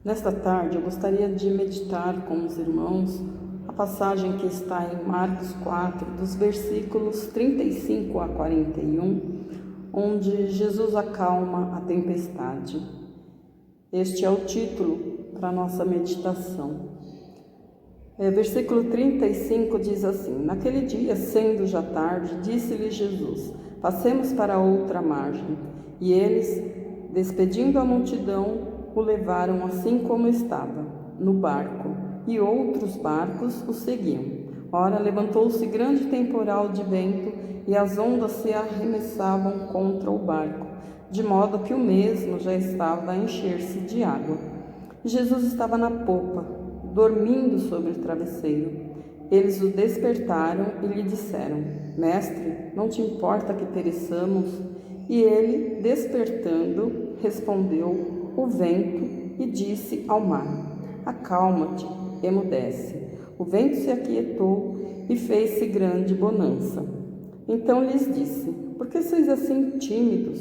Nesta tarde, eu gostaria de meditar com os irmãos a passagem que está em Marcos 4, dos versículos 35 a 41, onde Jesus acalma a tempestade. Este é o título para a nossa meditação. Versículo 35 diz assim: Naquele dia, sendo já tarde, disse-lhe Jesus: Passemos para outra margem. E eles, despedindo a multidão, o levaram assim como estava, no barco, e outros barcos o seguiam. Ora, levantou-se grande temporal de vento, e as ondas se arremessavam contra o barco, de modo que o mesmo já estava a encher-se de água. E Jesus estava na popa, dormindo sobre o travesseiro. Eles o despertaram e lhe disseram: Mestre, não te importa que pereçamos? E ele, despertando, respondeu o vento e disse ao mar: Acalma-te, emudece. O vento se aquietou e fez-se grande bonança. Então lhes disse: Por que sois assim tímidos?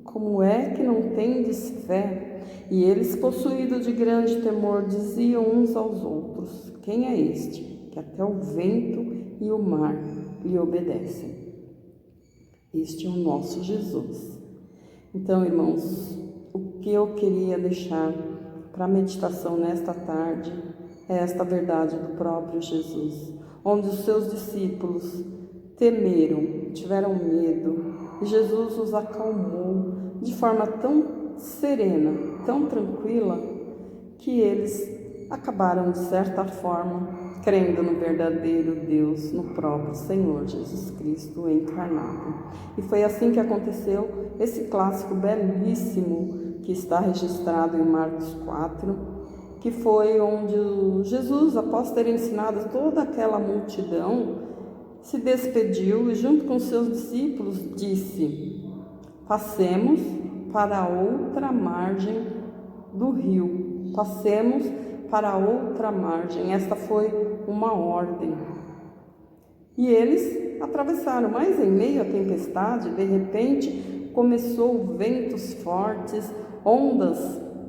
Como é que não tendes fé? E eles, possuídos de grande temor, diziam uns aos outros: Quem é este, que até o vento e o mar lhe obedecem? Este é o nosso Jesus. Então, irmãos, o que eu queria deixar para a meditação nesta tarde é esta verdade do próprio Jesus, onde os seus discípulos temeram, tiveram medo, e Jesus os acalmou de forma tão serena, tão tranquila, que eles acabaram, de certa forma, crendo no verdadeiro Deus, no próprio Senhor Jesus Cristo encarnado. E foi assim que aconteceu esse clássico belíssimo que está registrado em Marcos 4, que foi onde Jesus, após ter ensinado toda aquela multidão, se despediu e, junto com seus discípulos, disse: Passemos para outra margem do rio. Passemos para outra margem. Esta foi uma ordem. E eles atravessaram, mas em meio à tempestade, de repente, começou ventos fortes, ondas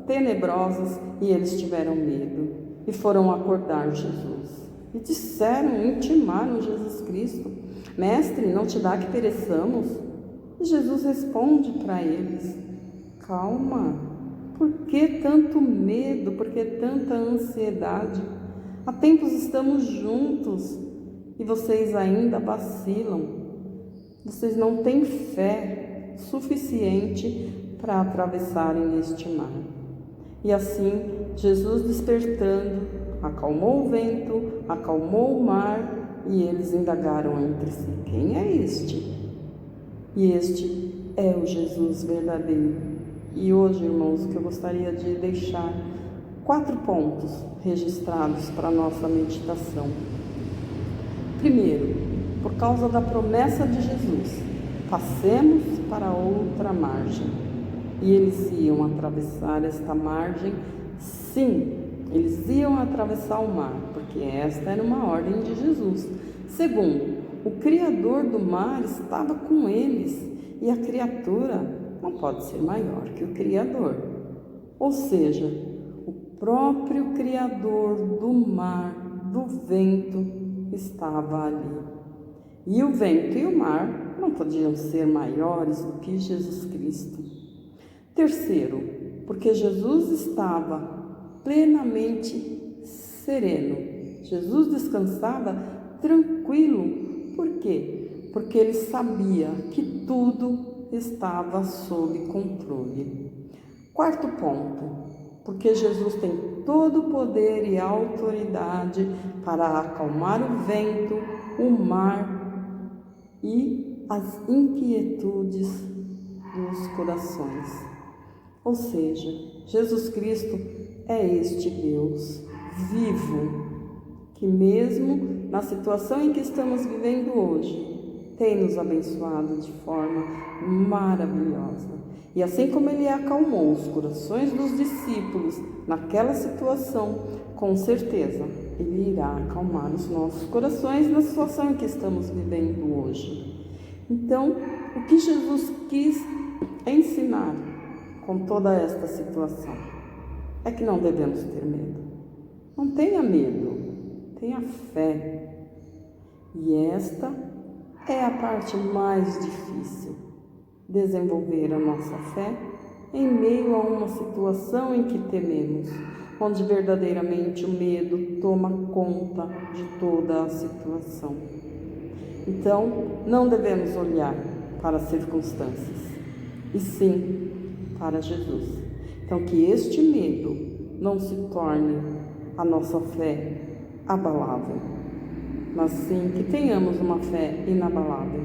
tenebrosas, e eles tiveram medo e foram acordar Jesus. E disseram, intimaram Jesus Cristo: Mestre, não te dá que pereçamos? E Jesus responde para eles: Calma. Por que tanto medo? Por que tanta ansiedade? Há tempos estamos juntos e vocês ainda vacilam. Vocês não têm fé suficiente para atravessarem este mar. E assim, Jesus, despertando, acalmou o vento, acalmou o mar, e eles indagaram entre si: Quem é este? E este é o Jesus verdadeiro. E hoje, irmãos, que eu gostaria de deixar 4 pontos registrados para a nossa meditação. Primeiro, por causa da promessa de Jesus, passemos para outra margem. E eles iam atravessar esta margem, sim, eles iam atravessar o mar, porque esta era uma ordem de Jesus. Segundo, o Criador do mar estava com eles, e a criatura não pode ser maior que o Criador. Ou seja, o próprio Criador do mar, do vento, estava ali. E o vento e o mar não podiam ser maiores do que Jesus Cristo. Terceiro, porque Jesus estava plenamente sereno. Jesus descansava tranquilo. Por quê? Porque ele sabia que tudo estava sob controle. Quarto ponto, porque Jesus tem todo o poder e autoridade para acalmar o vento, o mar e as inquietudes dos corações. Ou seja, Jesus Cristo é este Deus vivo, que mesmo na situação em que estamos vivendo hoje, tem nos abençoado de forma maravilhosa. E assim como ele acalmou os corações dos discípulos naquela situação, com certeza ele irá acalmar os nossos corações na situação em que estamos vivendo hoje. Então, o que Jesus quis ensinar com toda esta situação? é que não devemos ter medo. Não tenha medo, tenha fé. E esta é a parte mais difícil, desenvolver a nossa fé em meio a uma situação em que tememos, onde verdadeiramente o medo toma conta de toda a situação. Então, não devemos olhar para as circunstâncias, e sim para Jesus. Então, que este medo não se torne a nossa fé abalável, mas sim que tenhamos uma fé inabalável.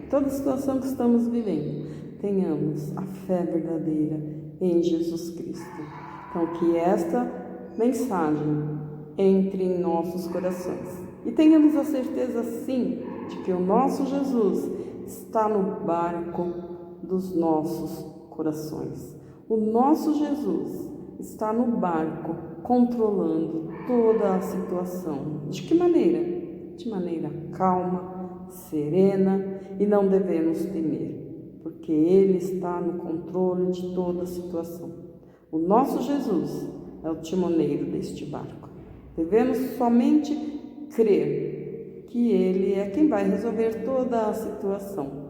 Toda situação que estamos vivendo, tenhamos a fé verdadeira em Jesus Cristo. Então, que esta mensagem entre em nossos corações e tenhamos a certeza, sim, de que o nosso Jesus está no barco dos nossos corações. O nosso Jesus está no barco controlando toda a situação. De que maneira? De maneira calma, serena, e não devemos temer, porque Ele está no controle de toda a situação. O nosso Jesus é o timoneiro deste barco. Devemos somente crer que Ele é quem vai resolver toda a situação.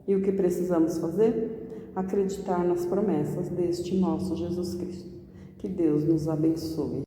E o que precisamos fazer? Acreditar nas promessas deste nosso Jesus Cristo. Que Deus nos abençoe.